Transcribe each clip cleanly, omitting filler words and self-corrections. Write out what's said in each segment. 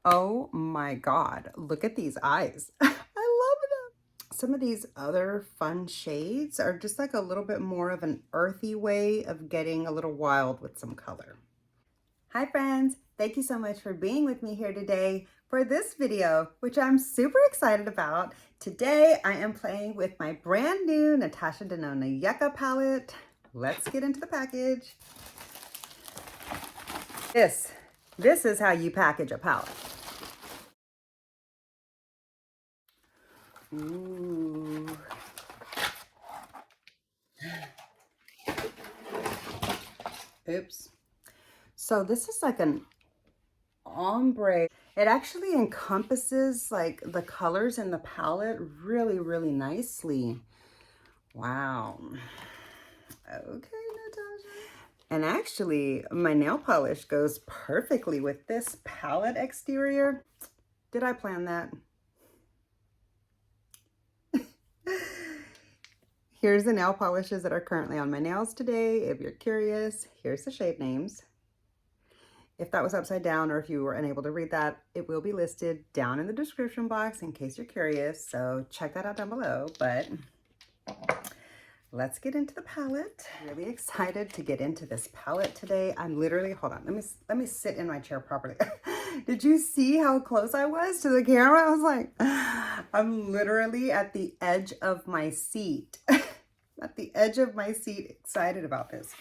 Oh my God, look at these eyes. I love them. Some of these other fun shades are just like a little bit more of an earthy way of getting a little wild with some color. Hi friends, thank you so much for being with me here today for this video, which I'm super excited about. Today I am playing with my brand new Natasha Denona Yucca palette. Let's get into the package. This is how you package a palette. Ooh. Oops. So this is like an ombre. It actually encompasses like the colors in the palette really, really nicely. Wow. Okay, Natasha. And actually, my nail polish goes perfectly with this palette exterior. Did I plan that? Here's the nail polishes that are currently on my nails today. If you're curious, here's the shade names. If that was upside down or if you were unable to read that, it will be listed down in the description box in case you're curious. So check that out down below. But let's get into the palette. Really excited to get into this palette today. I'm literally, hold on, let me sit in my chair properly. Did you see how close I was to the camera? I was like, I'm literally at the edge of my seat. At the edge of my seat, excited about this.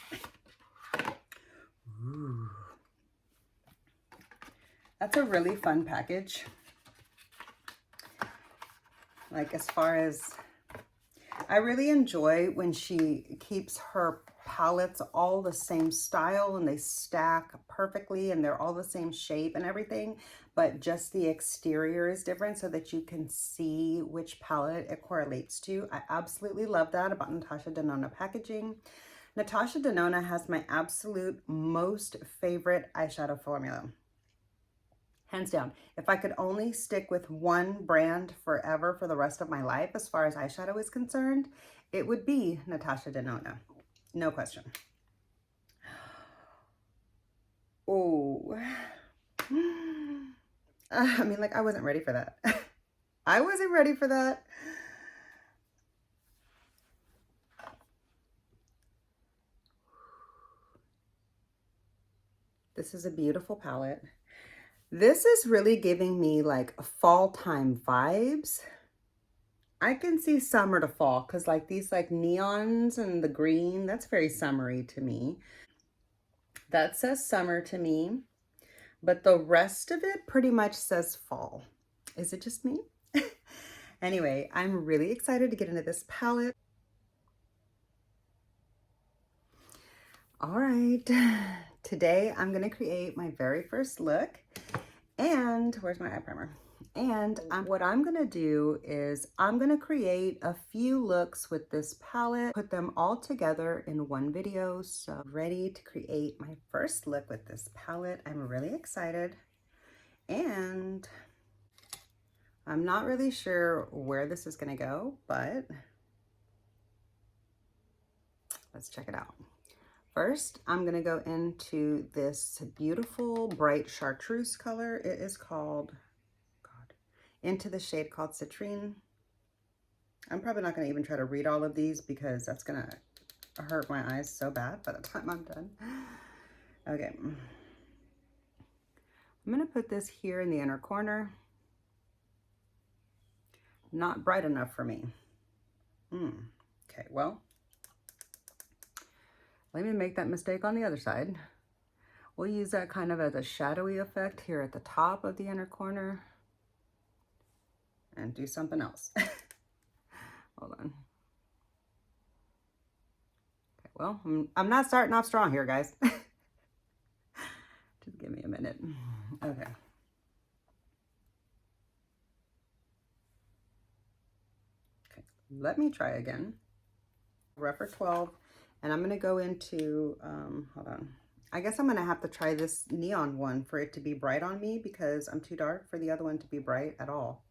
Ooh. That's a really fun package. Like as far as, I really enjoy when she keeps her palettes all the same style and they stack perfectly and they're all the same shape and everything, but just the exterior is different so that you can see which palette it correlates to. I absolutely love that about Natasha Denona packaging. Natasha Denona has my absolute most favorite eyeshadow formula. Hands down. If I could only stick with one brand forever for the rest of my life, as far as eyeshadow is concerned, it would be Natasha Denona. No question. Oh, I mean, like, I wasn't ready for that. I wasn't ready for that. This is a beautiful palette. This is really giving me like fall time vibes. I can see summer to fall because like these like neons and the green, that's very summery to me. That says summer to me, but the rest of it pretty much says fall. Is it just me? Anyway, I'm really excited to get into this palette. All right, today I'm gonna create my very first look. And where's my eye primer? And what I'm gonna do is I'm gonna create a few looks with this palette, put them all together in one video. So ready to create my first look with this palette. I'm really excited. And I'm not really sure where this is gonna go, but let's check it out. First, I'm gonna go into this beautiful bright chartreuse color. It is called, into the shade called Citrine. I'm probably not gonna even try to read all of these because that's gonna hurt my eyes so bad by the time I'm done. Okay. I'm gonna put this here in the inner corner. Not bright enough for me. Okay, well, let me make that mistake on the other side. We'll use that kind of as a shadowy effect here at the top of the inner corner and do something else. Hold on. Okay, well, I'm not starting off strong here, guys. Just give me a minute. Okay. Okay, let me try again. Refer 12, and I'm gonna go into, hold on. I guess I'm gonna have to try this neon one for it to be bright on me because I'm too dark for the other one to be bright at all.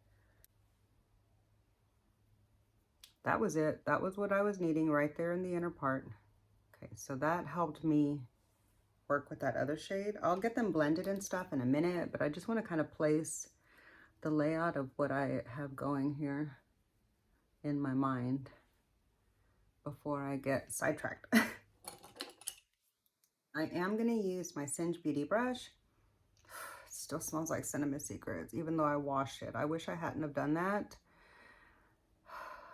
That was it. That was what I was needing right there in the inner part. Okay, so that helped me work with that other shade. I'll get them blended and stuff in a minute, but I just want to kind of place the layout of what I have going here in my mind before I get sidetracked. I am going to use my Singe Beauty brush. It still smells like Cinema Secrets, even though I washed it. I wish I hadn't have done that.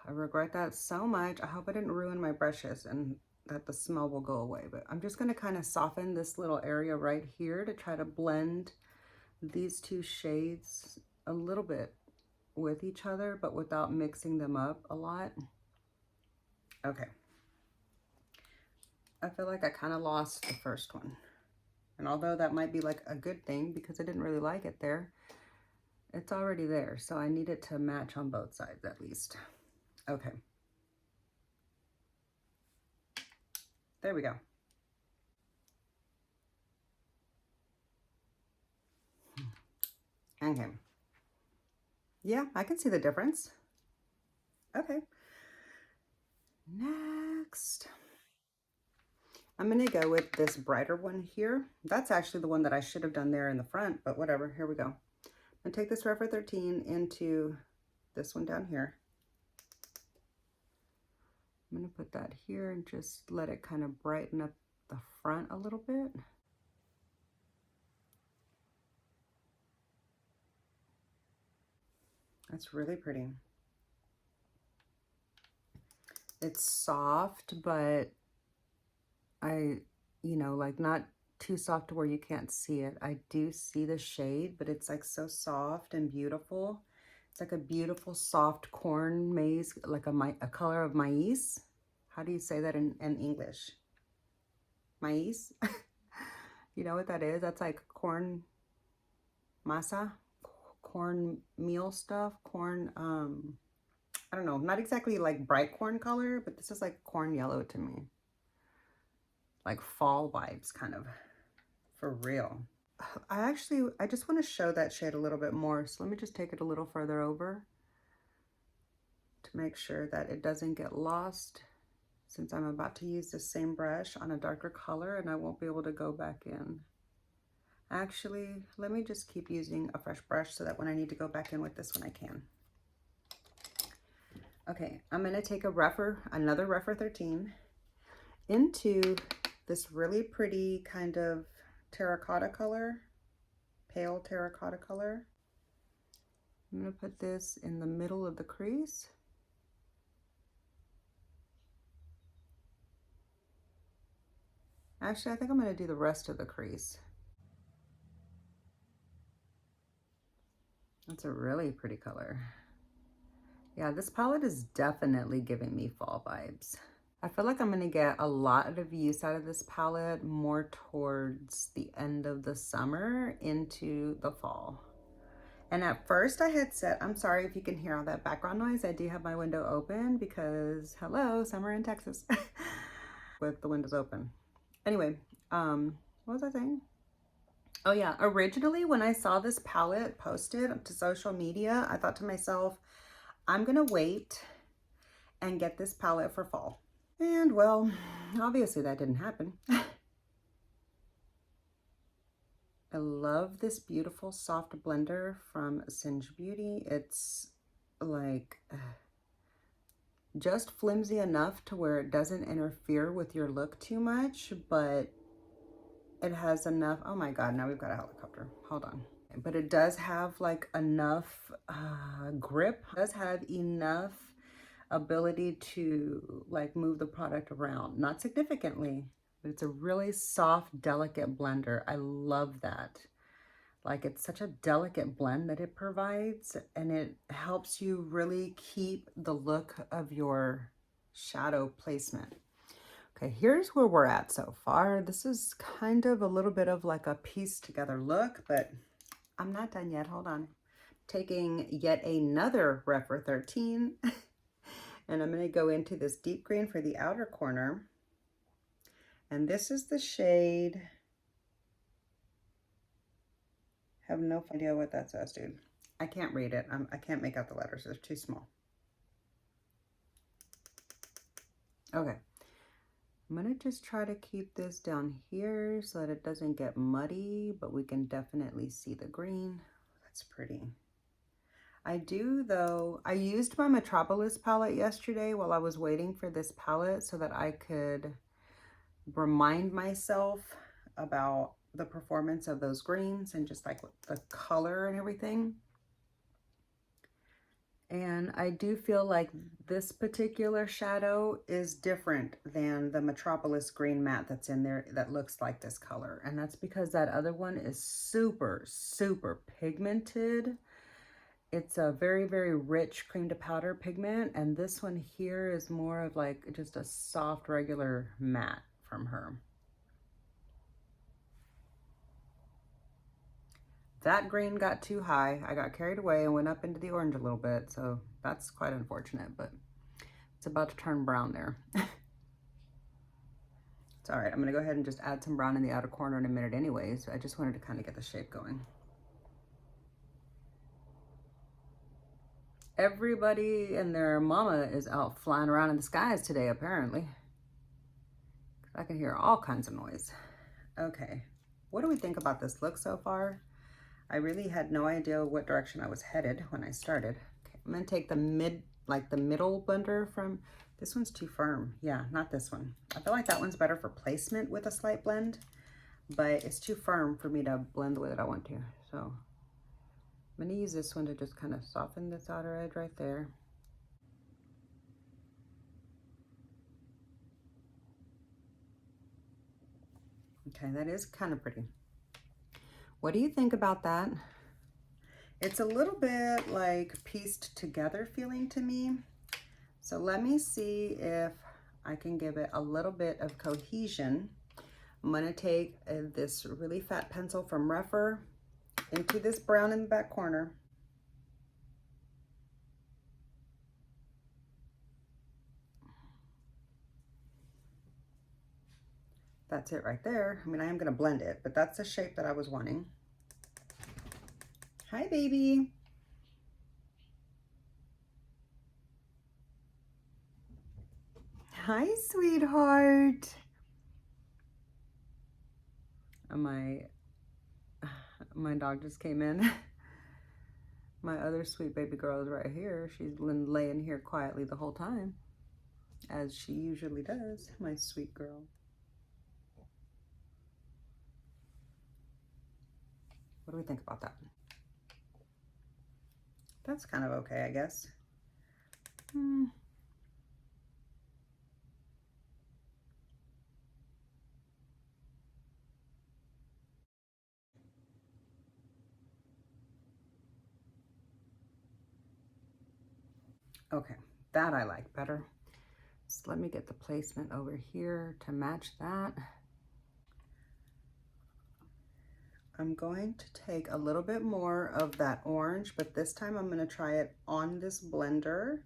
I regret that so much. I hope I didn't ruin my brushes and that the smell will go away. But I'm just going to kind of soften this little area right here to try to blend these two shades a little bit with each other, but without mixing them up a lot. Okay. I feel like I kind of lost the first one. And although that might be like a good thing because I didn't really like it there, it's already there. So I need it to match on both sides at least. Okay. There we go. Okay. Yeah, I can see the difference. Okay. Next, I'm going to go with this brighter one here. That's actually the one that I should have done there in the front, but whatever. Here we go. I'm going to take this Refer 13 into this one down here. I'm going to put that here and just let it kind of brighten up the front a little bit. That's really pretty. It's soft, but like not too soft to where you can't see it. I do see the shade, but it's like so soft and beautiful. It's like a beautiful soft corn maize, like a color of maize. How do you say that in English? Maize? You know what that is? That's like corn masa, corn meal stuff, corn, I don't know, not exactly like bright corn color, but this is like corn yellow to me. Like fall vibes kind of, for real. I just want to show that shade a little bit more. So let me just take it a little further over to make sure that it doesn't get lost, since I'm about to use the same brush on a darker color and I won't be able to go back in. Actually, let me just keep using a fresh brush so that when I need to go back in with this one, I can. Okay, I'm going to take another Refer 13 into this really pretty kind of terracotta color, pale terracotta color. I'm going to put this in the middle of the crease. Actually, I think I'm going to do the rest of the crease. That's a really pretty color. Yeah, this palette is definitely giving me fall vibes. I feel like I'm going to get a lot of use out of this palette more towards the end of the summer into the fall. And at first I had said, I'm sorry if you can hear all that background noise. I do have my window open because, hello, summer in Texas, with the windows open. Anyway, what was I saying? Oh yeah, originally when I saw this palette posted to social media, I thought to myself, I'm going to wait and get this palette for fall. And well, obviously that didn't happen. I love this beautiful soft blender from Singe Beauty. It's like just flimsy enough to where it doesn't interfere with your look too much, but it has enough. Oh my God, now we've got a helicopter. Hold on. But it does have like enough grip. It does have enough ability to like move the product around, not significantly, but it's a really soft, delicate blender. I love that. Like, it's such a delicate blend that it provides, and it helps you really keep the look of your shadow placement. Okay, here's where we're at so far. This is kind of a little bit of like a pieced together look, but I'm not done yet. Hold on. Taking yet another Refer 13 and I'm going to go into this deep green for the outer corner. And this is the shade. Have no idea what that says, dude. I can't read it. I can't make out the letters. They're too small. Okay. I'm gonna just try to keep this down here so that it doesn't get muddy, but we can definitely see the green. That's pretty. I do though, I used my Metropolis palette yesterday while I was waiting for this palette so that I could remind myself about the performance of those greens and just like the color and everything. And I do feel like this particular shadow is different than the Metropolis green matte that's in there that looks like this color. And that's because that other one is super, super pigmented. It's a very, very rich cream to powder pigment. And this one here is more of like just a soft, regular matte from her. That green got too high. I got carried away and went up into the orange a little bit. So that's quite unfortunate, but it's about to turn brown there. It's all right. I'm gonna go ahead and just add some brown in the outer corner in a minute anyways. I just wanted to kind of get the shape going. Everybody and their mama is out flying around in the skies today, apparently. I can hear all kinds of noise. Okay, what do we think about this look so far? I really had no idea what direction I was headed when I started. Okay, I'm gonna take the middle blender from, this one's too firm. Yeah, not this one. I feel like that one's better for placement with a slight blend, but it's too firm for me to blend the way that I want to. So I'm gonna use this one to just kind of soften this outer edge right there. Okay, that is kind of pretty. What do you think about that? It's a little bit like pieced together feeling to me. So let me see if I can give it a little bit of cohesion. I'm gonna take this really fat pencil from Rephr into this brown in the back corner. That's it right there. I mean, I am gonna blend it, but that's the shape that I was wanting. Hi, baby. Hi, sweetheart. My dog just came in. My other sweet baby girl is right here. She's been laying here quietly the whole time, as she usually does, my sweet girl. What do we think about that? That's kind of okay, I guess. Okay, that I like better. So let me get the placement over here to match that. I'm going to take a little bit more of that orange, but this time I'm going to try it on this blender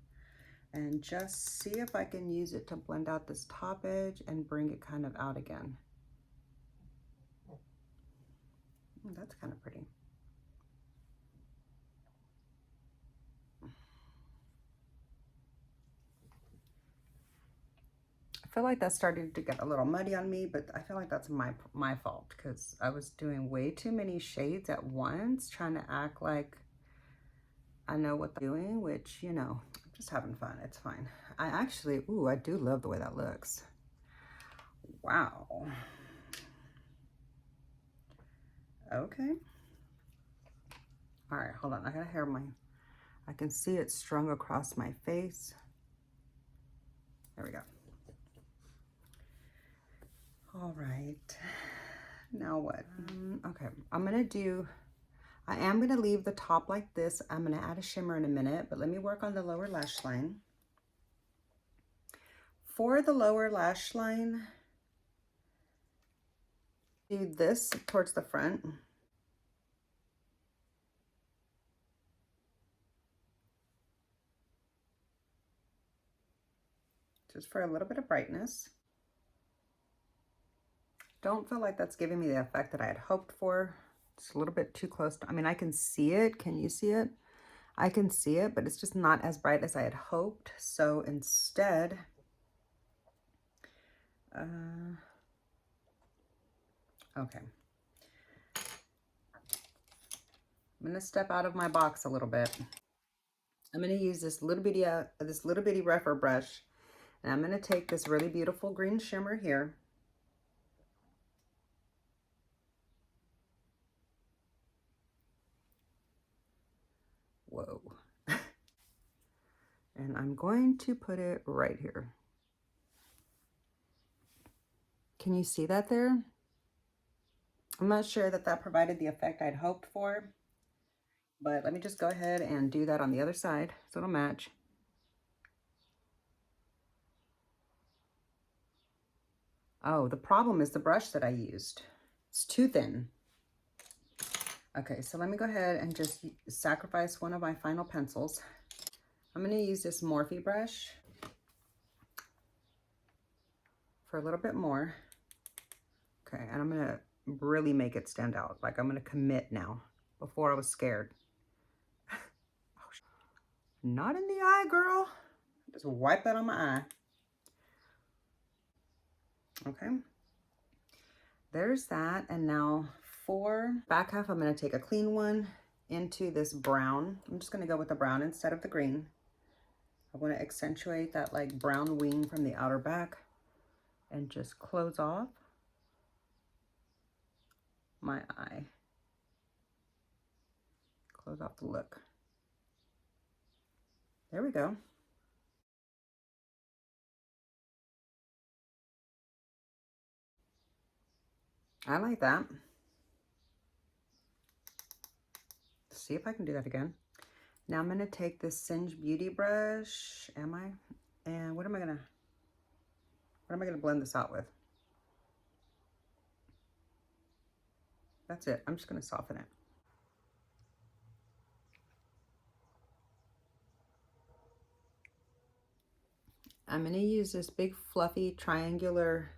and just see if I can use it to blend out this top edge and bring it kind of out again. That's kind of pretty. I feel like that's starting to get a little muddy on me, but I feel like that's my fault because I was doing way too many shades at once, trying to act like I know what they're doing, which, you know, I'm just having fun. It's fine. I actually, ooh, I do love the way that looks. Wow. Okay. All right, hold on. I gotta have I can see it strung across my face. There we go. All right, now what? Okay, I am gonna leave the top like this. I'm gonna add a shimmer in a minute, but let me work on the lower lash line. For the lower lash line, do this towards the front. Just for a little bit of brightness. Don't feel like that's giving me the effect that I had hoped for. It's a little bit too close to, I mean, I can see it. Can you see it? I can see it, but it's just not as bright as I had hoped. So instead, Okay. I'm going to step out of my box a little bit. I'm going to use this little bitty rougher brush, and I'm going to take this really beautiful green shimmer here. Whoa. And I'm going to put it right here. Can you see that there? I'm not sure that that provided the effect I'd hoped for, but let me just go ahead and do that on the other side so it'll match. Oh, the problem is the brush that I used. It's too thin. Okay, so let me go ahead and just sacrifice one of my final pencils. I'm going to use this Morphe brush for a little bit more. Okay, and I'm going to really make it stand out. Like I'm going to commit now. Before I was scared. Not in the eye, girl. Just wipe that on my eye. Okay. There's that. And now for back half, I'm going to take a clean one into this brown. I'm just going to go with the brown instead of the green. I want to accentuate that like brown wing from the outer back and just close off my eye. Close off the look. There we go. I like that. Let's see if I can do that again. Now I'm going to take this Singe Beauty brush. And what am I going to blend this out with? That's it. I'm just going to soften it. I'm going to use this big fluffy triangular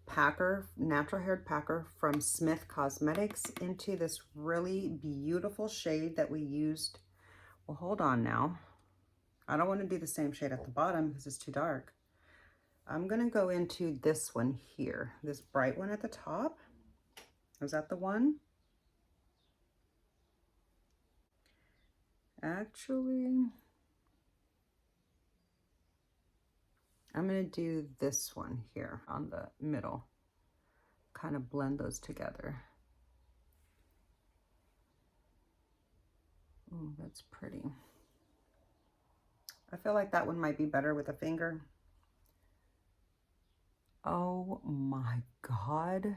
packer, natural haired packer from Smith Cosmetics into this really beautiful shade that we used. Well, hold on now. I don't want to do the same shade at the bottom because it's too dark. I'm going to go into this one here, this bright one at the top. Is that the one? Actually, I'm going to do this one here on the middle. Kind of blend those together. Oh, that's pretty. I feel like that one might be better with a finger. Oh my God.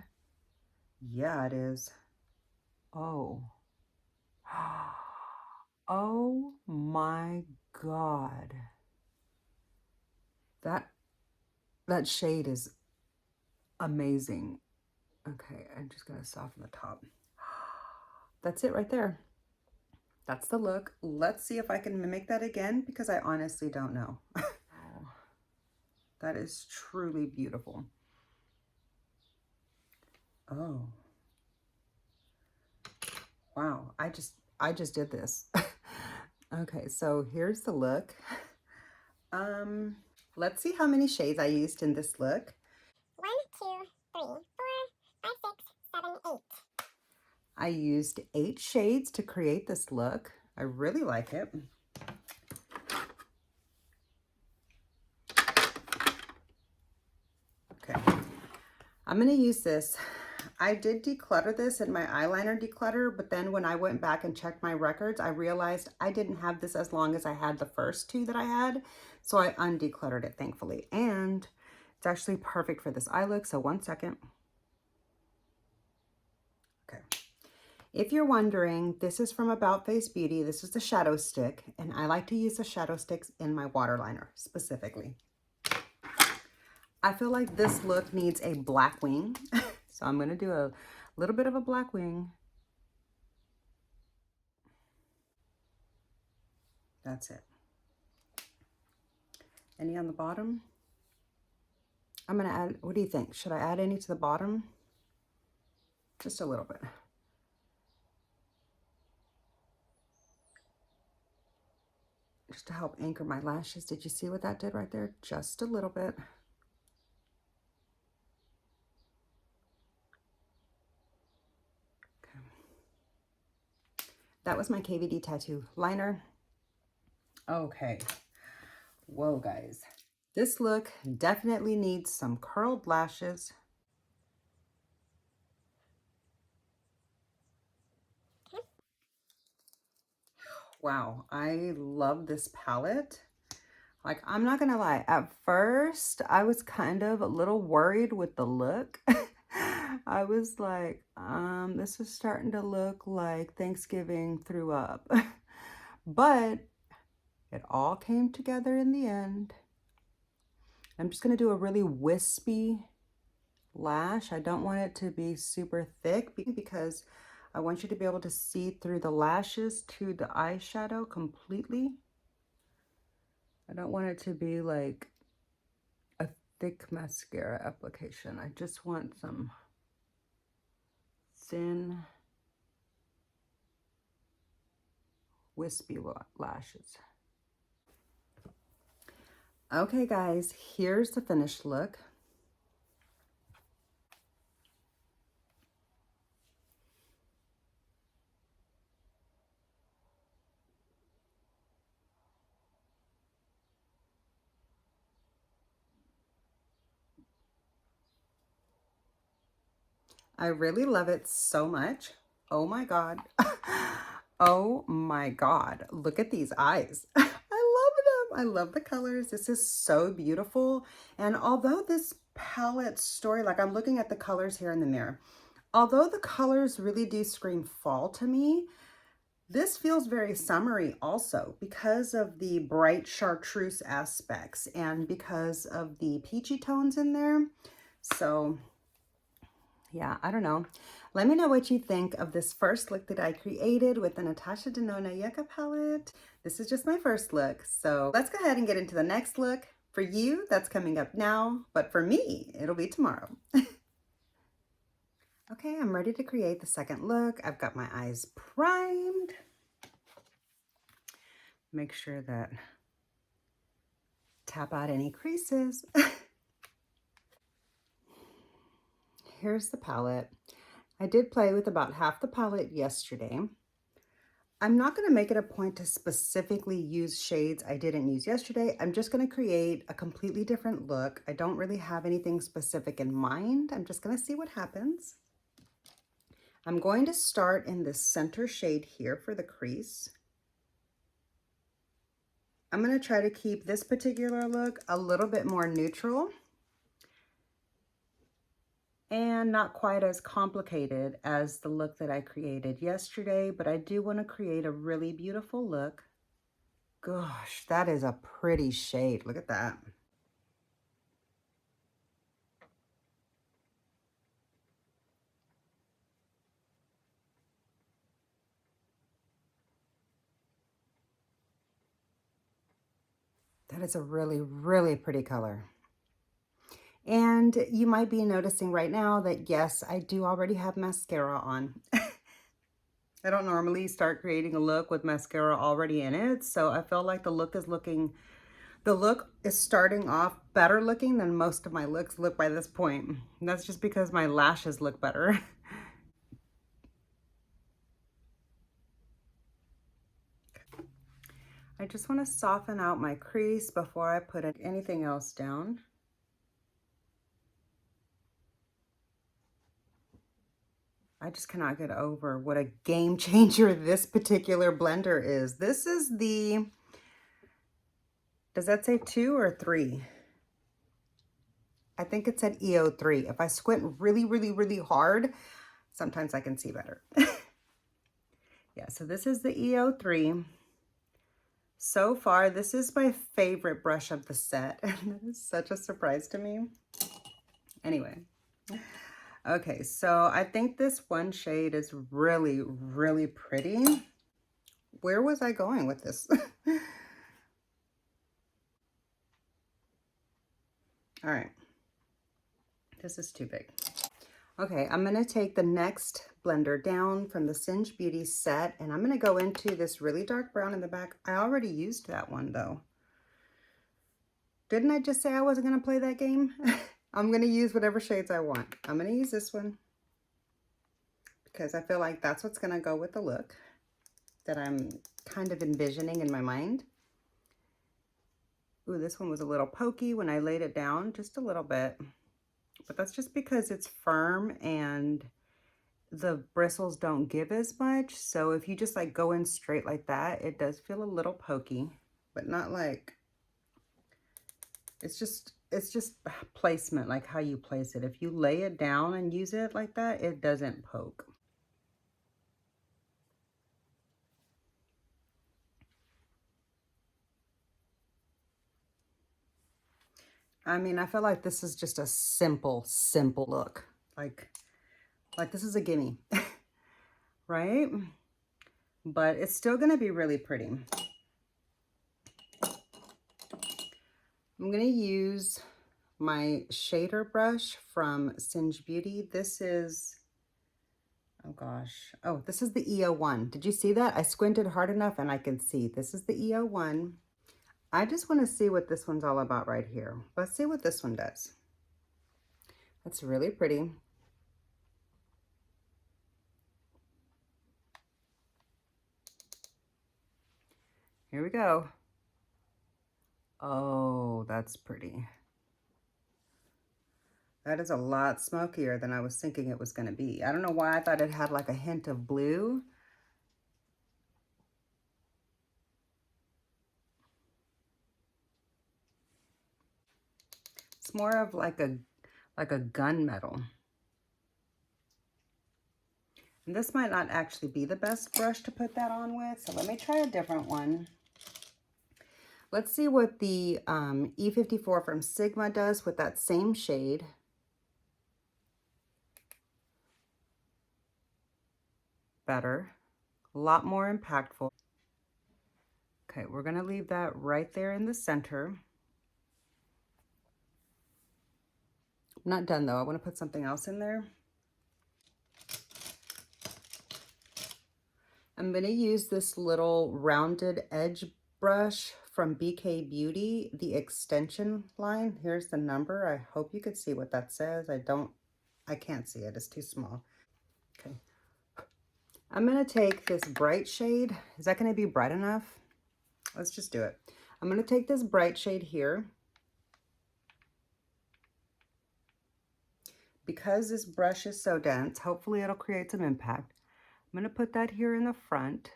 Yeah, it is. Oh. Oh my God. That shade is amazing. Okay, I'm just gonna soften the top. That's it right there. That's the look. Let's see if I can mimic that again because I honestly don't know. That is truly beautiful. Oh. Wow, I just did this. Okay, so here's the look. Let's see how many shades I used in this look. 1, 2, 3, 4, 5, 6, 7, 8. I used 8 shades to create this look. I really like it. Okay, I'm gonna use this. I did declutter this in my eyeliner declutter, but then when I went back and checked my records, I realized I didn't have this as long as I had the first 2 that I had. So I undecluttered it, thankfully. And it's actually perfect for this eye look. So 1 second. Okay. If you're wondering, this is from About Face Beauty. This is the shadow stick, and I like to use the shadow sticks in my waterliner specifically. I feel like this look needs a black wing. So I'm going to do a little bit of a black wing. That's it. Any on the bottom? I'm going to add, what do you think? Should I add any to the bottom? Just a little bit. Just to help anchor my lashes. Did you see what that did right there? Just a little bit. that was my KVD tattoo liner. Okay. Whoa, guys. This look definitely needs some curled lashes. Wow, I love this palette. Like, I'm not gonna lie, at first I was kind of a little worried with the look. I was like, this is starting to look like Thanksgiving threw up. But it all came together in the end. I'm just gonna do a really wispy lash. I don't want it to be super thick because I want you to be able to see through the lashes to the eyeshadow completely. I don't want it to be like a thick mascara application. I just want some thin, wispy lashes. Okay, guys, here's the finished look. I really love it so much. Oh my God. Oh my God. Look at these eyes. I love them. I love the colors. This is so beautiful. And although this palette story, like I'm looking at the colors here in the mirror, although the colors really do scream fall to me, this feels very summery also because of the bright chartreuse aspects and because of the peachy tones in there. So yeah, I don't know. Let me know what you think of this first look that I created with the Natasha Denona Yucca palette. This is just my first look, so let's go ahead and get into the next look. For you, that's coming up now, but for me, it'll be tomorrow. Okay, I'm ready to create the second look. I've got my eyes primed. Make sure that tap out any creases. Here's the palette. I did play with about half the palette yesterday. I'm not going to make it a point to specifically use shades I didn't use yesterday. I'm just going to create a completely different look. I don't really have anything specific in mind. I'm just going to see what happens. I'm going to start in this center shade here for the crease. I'm going to try to keep this particular look a little bit more neutral and not quite as complicated as the look that I created yesterday, but I do want to create a really beautiful look. Gosh, that is a pretty shade. Look at that. That is a really, really pretty color. And you might be noticing right now that yes, I do already have mascara on. I don't normally start creating a look with mascara already in it, so I feel like the look is starting off better looking than most of my looks look by this point. And that's just because my lashes look better. I just want to soften out my crease before I put anything else down. I just cannot get over what a game changer this particular blender is. This is the, does that say 2 or 3? I think it said EO3. If I squint really, really, really hard, sometimes I can see better. Yeah, so this is the EO3. So far, this is my favorite brush of the set. And that is such a surprise to me. Anyway. Okay, so I think this one shade is really, really pretty. Where was I going with this? All right. This is too big. Okay, I'm going to take the next blender down from the Singe Beauty set, and I'm going to go into this really dark brown in the back. I already used that one, though. Didn't I just say I wasn't going to play that game? I'm going to use whatever shades I want. I'm going to use this one because I feel like that's what's going to go with the look. that I'm kind of envisioning in my mind. Ooh, this one was a little pokey when I laid it down, just a little bit. But that's just because it's firm and the bristles don't give as much. So if you just like go in straight like that, it does feel a little pokey, but not like, it's just placement, like how you place it. If you lay it down and use it like that, it doesn't poke. I mean, I feel like this is just a simple look. Like this is a gimme, right? But it's still gonna be really pretty. I'm gonna use my shader brush from Singe Beauty. This is, oh gosh, oh, this is the EO1. Did you see that? I squinted hard enough and I can see. This is the EO1. I just want to see what this one's all about right here. Let's see what this one does. That's really pretty. Here we go. Oh, that's pretty. That is a lot smokier than I was thinking it was going to be. I don't know why I thought it had like a hint of blue. It's more of like a gunmetal. And this might not actually be the best brush to put that on with, so let me try a different one. Let's see what the E54 from Sigma does with that same shade. Better, a lot more impactful. Okay, we're gonna leave that right there in the center. I'm not done though, I wanna put something else in there. I'm gonna use this little rounded edge brush from BK Beauty, the extension line. Here's the number. I hope you could see what that says. I can't see it, it's too small. Okay. I'm gonna take this bright shade. Is that gonna be bright enough? Let's just do it. I'm gonna take this bright shade here. Because this brush is so dense, hopefully it'll create some impact. I'm gonna put that here in the front.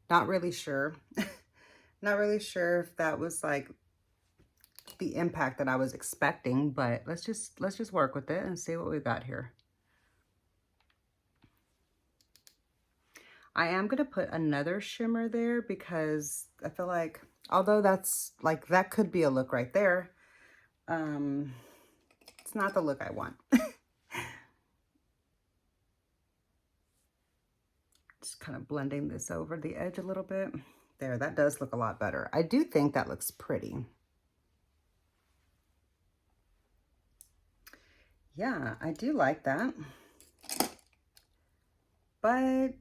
Not really sure. Not really sure if that was like the impact that I was expecting, but let's just work with it and see what we got here. I am going to put another shimmer there because I feel like, although that's like, that could be a look right there, it's not the look I want. Just kind of blending this over the edge a little bit. There, that does look a lot better. I do think that looks pretty. Yeah, I do like that. But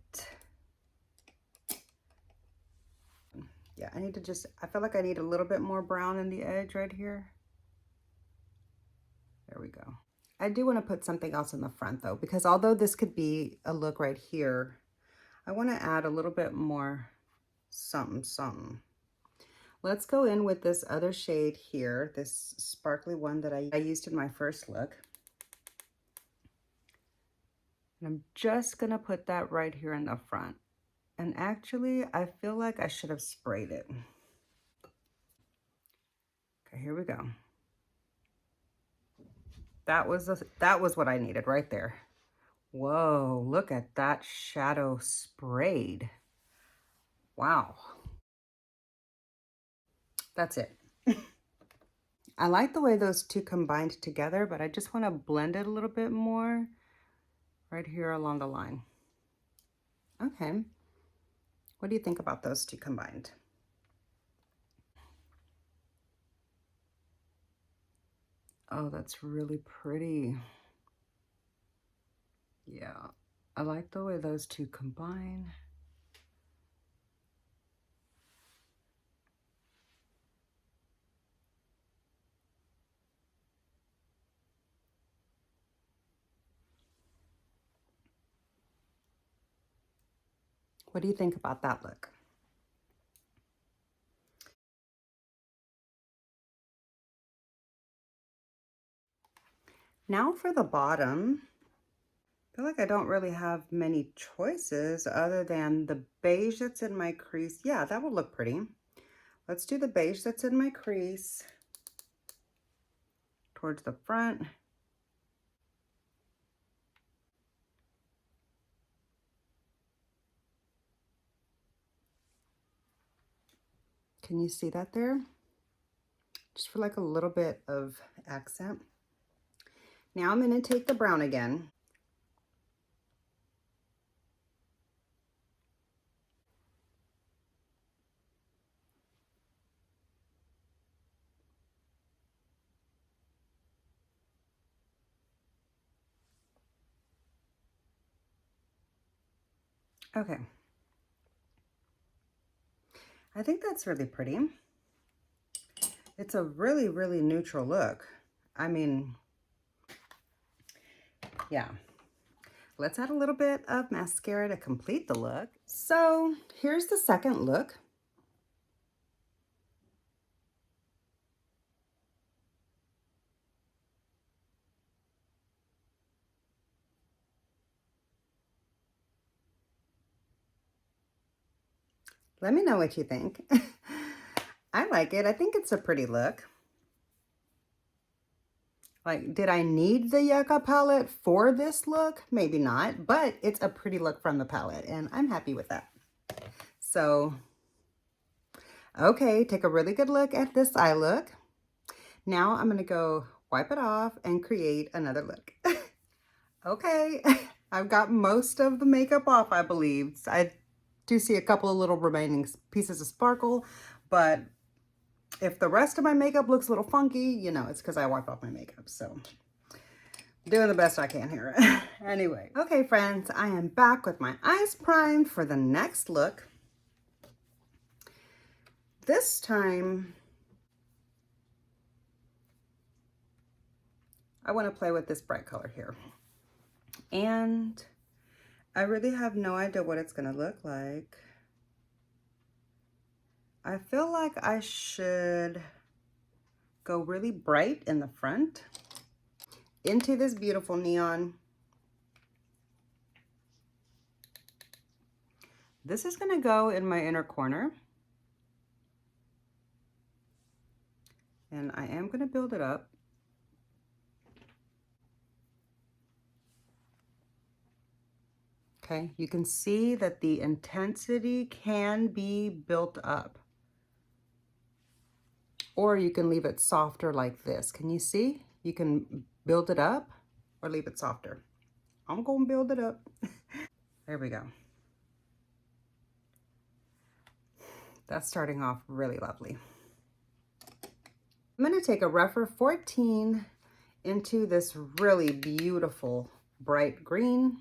yeah, I need to just, I feel like I need a little bit more brown in the edge right here. There we go. I do want to put something else in the front though, because although this could be a look right here, I want to add a little bit more something. Let's go in with this other shade here, this sparkly one that I used in my first look. And I'm just going to put that right here in the front. And actually, I feel like I should have sprayed it. Okay, here we go. That was what I needed right there. Whoa, look at that shadow sprayed. Wow. That's it. I like the way those two combined together, but I just want to blend it a little bit more right here along the line. Okay. What do you think about those two combined? Oh, that's really pretty. Yeah, I like the way those two combine. What do you think about that look? Now for the bottom. I feel like I don't really have many choices other than the beige that's in my crease. Yeah, that would look pretty. Let's do the beige that's in my crease towards the front. Can you see that there? Just for like a little bit of accent. Now I'm going to take the brown again. Okay. I think that's really pretty. It's a really, really neutral look. I mean, yeah. Let's add a little bit of mascara to complete the look. So here's the second look. Let me know what you think. I like it. I think it's a pretty look. Like, did I need the Yucca palette for this look? Maybe not, but it's a pretty look from the palette and I'm happy with that. So, okay, take a really good look at this eye look. Now I'm gonna go wipe it off and create another look. Okay, I've got most of the makeup off, I believe. I do see a couple of little remaining pieces of sparkle, but if the rest of my makeup looks a little funky, you know, it's because I wiped off my makeup. So doing the best I can here. Anyway, okay, friends, I am back with my eyes primed for the next look. This time, I want to play with this bright color here. And I really have no idea what it's going to look like. I feel like I should go really bright in the front into this beautiful neon. This is going to go in my inner corner. And I am going to build it up. Okay, you can see that the intensity can be built up. Or you can leave it softer like this. Can you see? You can build it up or leave it softer. I'm going to build it up. There we go. That's starting off really lovely. I'm going to take a rougher 14 into this really beautiful bright green.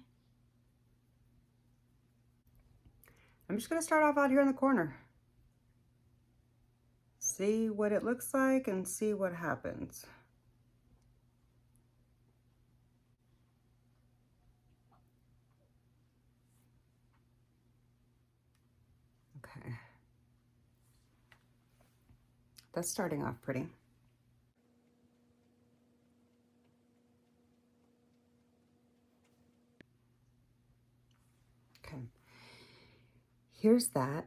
I'm just going to start off out here in the corner. See what it looks like and see what happens. Okay. That's starting off pretty. Okay. Here's that.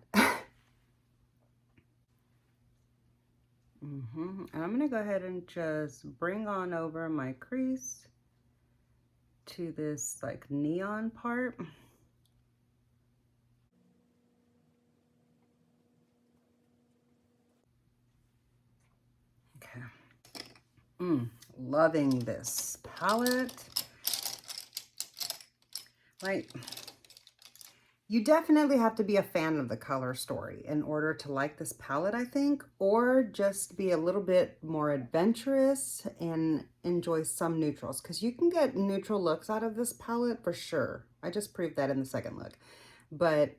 And I'm going to go ahead and just bring on over my crease to this like neon part. Okay. Loving this palette. Like, you definitely have to be a fan of the color story in order to like this palette, I think, or just be a little bit more adventurous and enjoy some neutrals, because you can get neutral looks out of this palette for sure. I just proved that in the second look. But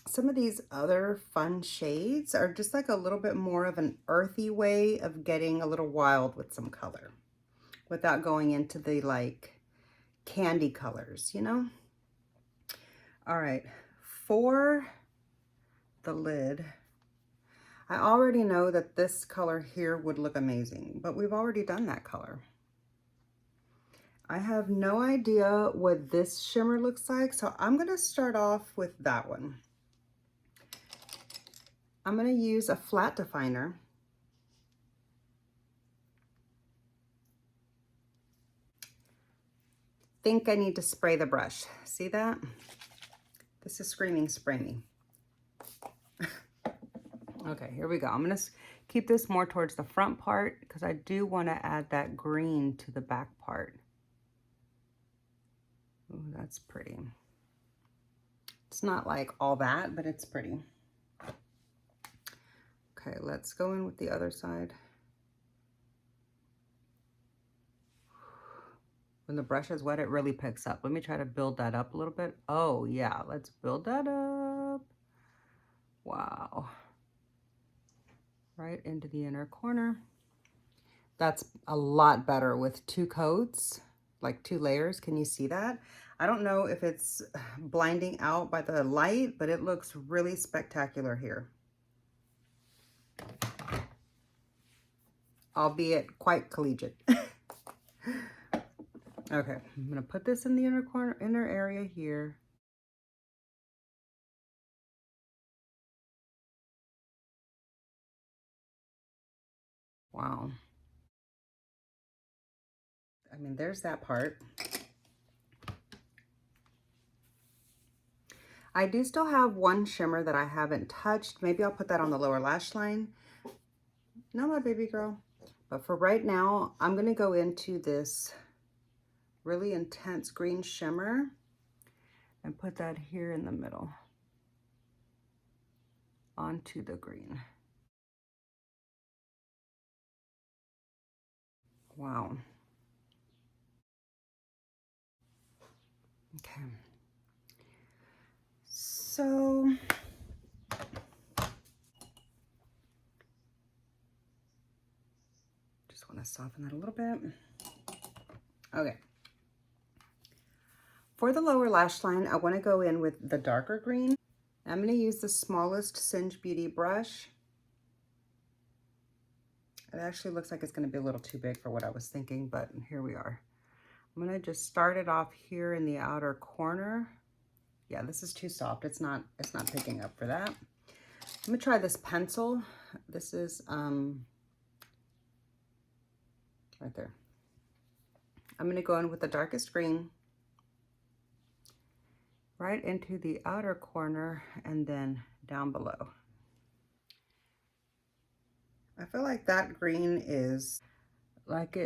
some of these other fun shades are just like a little bit more of an earthy way of getting a little wild with some color without going into the like candy colors, you know? All right, for the lid, I already know that this color here would look amazing, but we've already done that color. I have no idea what this shimmer looks like, so I'm gonna start off with that one. I'm gonna use a flat definer. Think I need to spray the brush. See that? This is screaming spray me. Okay, here we go. I'm gonna keep this more towards the front part because I do want to add that green to the back part. Ooh, that's pretty. It's not like all that, but it's pretty. Okay, let's go in with the other side. When the brush is wet, it really picks up. Let me try to build that up a little bit. Oh yeah, let's build that up. Wow. Right into the inner corner. That's a lot better with 2 coats, like 2 layers. Can you see that? I don't know if it's blinding out by the light, but it looks really spectacular here. Albeit quite collegiate. Okay, I'm gonna put this in the inner corner, inner area here. Wow. I mean, there's that part. I do still have one shimmer that I haven't touched. Maybe I'll put that on the lower lash line. No, my baby girl. But for right now, I'm gonna go into this really intense green shimmer and put that here in the middle onto the green. Wow. Okay. So just want to soften that a little bit. Okay. For the lower lash line, I want to go in with the darker green. I'm going to use the smallest Singe Beauty brush. It actually looks like it's going to be a little too big for what I was thinking, but here we are. I'm going to just start it off here in the outer corner. Yeah, this is too soft. It's not picking up for that. I'm going to try this pencil. This is right there. I'm going to go in with the darkest green right into the outer corner and then down below. I feel like that green is like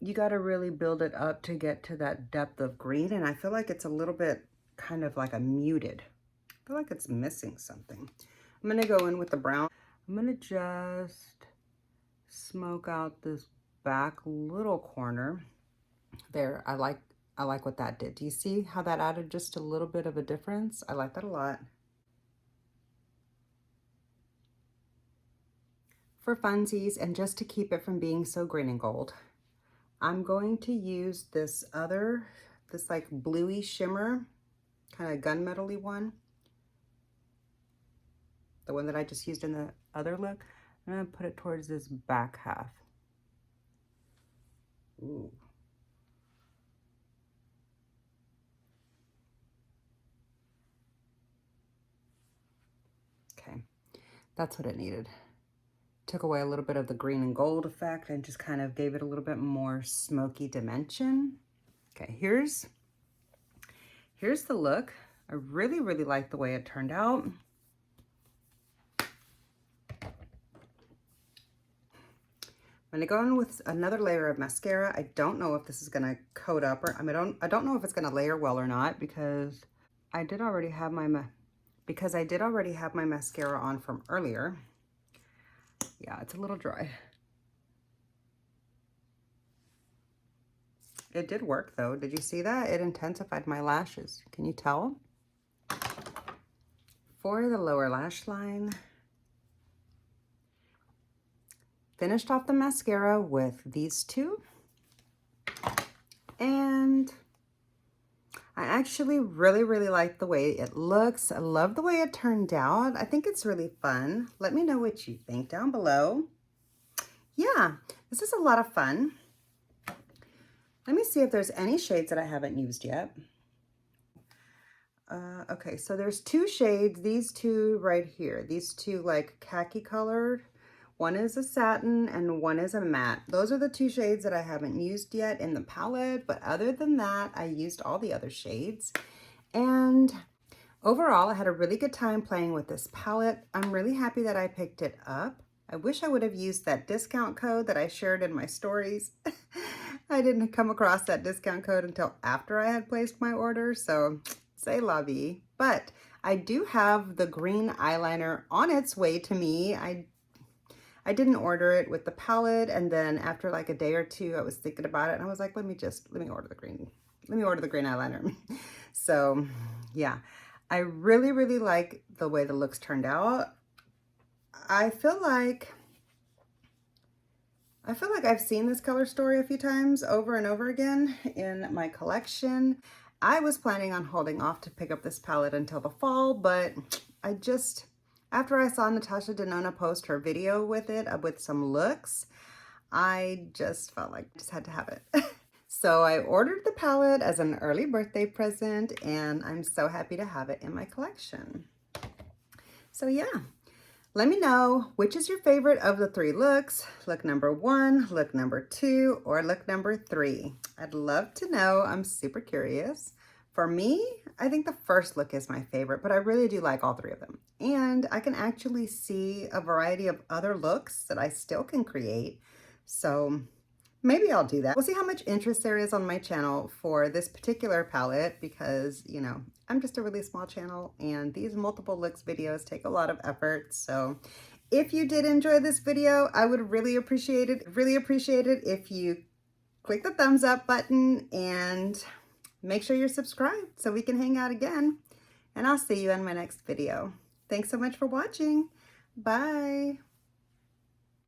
you got to really build it up to get to that depth of green, and I feel like it's a little bit kind of like a muted. I feel like it's missing something. I'm going to go in with the brown. I'm going to just smoke out this back little corner there. I like what that did. Do you see how that added just a little bit of a difference? I like that a lot. For funsies, and just to keep it from being so green and gold, I'm going to use this like bluey shimmer, kind of gunmetal-y one. The one that I just used in the other look. I'm gonna put it towards this back half. Ooh. Okay, that's what it needed. Took away a little bit of the green and gold effect and just kind of gave it a little bit more smoky dimension. Okay, here's the look. I really, really like the way it turned out. I'm gonna go in with another layer of mascara. I don't know if this is gonna coat up, or I don't know if it's gonna layer well or not, because I did already have my mascara on from earlier. Yeah, it's a little dry. It did work though. Did you see that? It intensified my lashes. Can you tell? For the lower lash line, finished off the mascara with these two. And I actually really like the way it looks. I love the way it turned out. I think it's really fun. Let me know what you think down below. Yeah, this is a lot of fun. Let me see if there's any shades that I haven't used yet. Okay, so there's two shades, these two right here. These two like khaki colored. One is a satin and one is a matte. Those are the two shades that I haven't used yet in the palette, but other than that, I used all the other shades. And overall, I had a really good time playing with this palette. I'm really happy that I picked it up. I wish I would have used that discount code that I shared in my stories. I didn't come across that discount code until after I had placed my order, so c'est la vie. But I do have the green eyeliner on its way to me. I didn't order it with the palette, and then after like a day or two, I was thinking about it, and I was like, let me order the green eyeliner. So yeah, I really like the way the looks turned out. I feel like I've seen this color story a few times over and over again in my collection. I was planning on holding off to pick up this palette until the fall, but after I saw Natasha Denona post her video with it, with some looks, I just felt like I just had to have it. So I ordered the palette as an early birthday present, and I'm so happy to have it in my collection. So yeah, let me know which is your favorite of the three looks. Look number 1, look number 2, or look number 3. I'd love to know. I'm super curious. For me, I think the first look is my favorite, but I really do like all three of them. And I can actually see a variety of other looks that I still can create. So maybe I'll do that. We'll see how much interest there is on my channel for this particular palette because, you know, I'm just a really small channel and these multiple looks videos take a lot of effort. So if you did enjoy this video, I would really appreciate it if you click the thumbs up button and make sure you're subscribed so we can hang out again. And I'll see you in my next video. Thanks so much for watching. Bye.